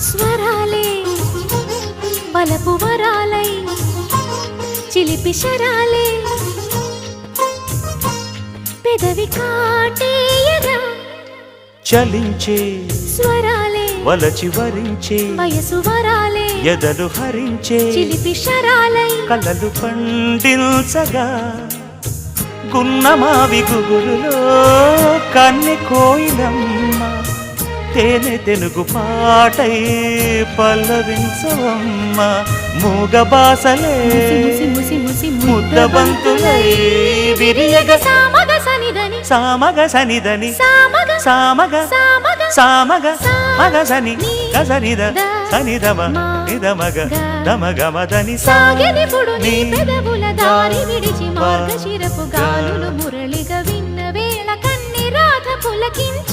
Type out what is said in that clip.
స్వరాలే పలపు వరాలై చిలిపి శరాలే పెదవి కాటేయగా చలించే స్వరాలే వలచి వరించే వయసు వరాలే ఎదలు హరించే చిలిపి శరాలై కలలు పండించగా గున్నమావి గుగురులో కన్నె కోయిలమ్మ తేనె తెనుగు పాటై పల్లవించవమ్మ మూగ బాసలే ముద్దబంతులై విరియగ సామగ సనిదని సామగ సనిదని సామగ సామగ సామగ సామగ మగ సని గసనిద సనిదమ నిదమగ దమగమదని సాగెనిపుడు నీ పెదవుల దారి విడిచి మార్గశిరపు గాలులు మురళిగా విన్న వేళ కన్ని రాధ పులకించి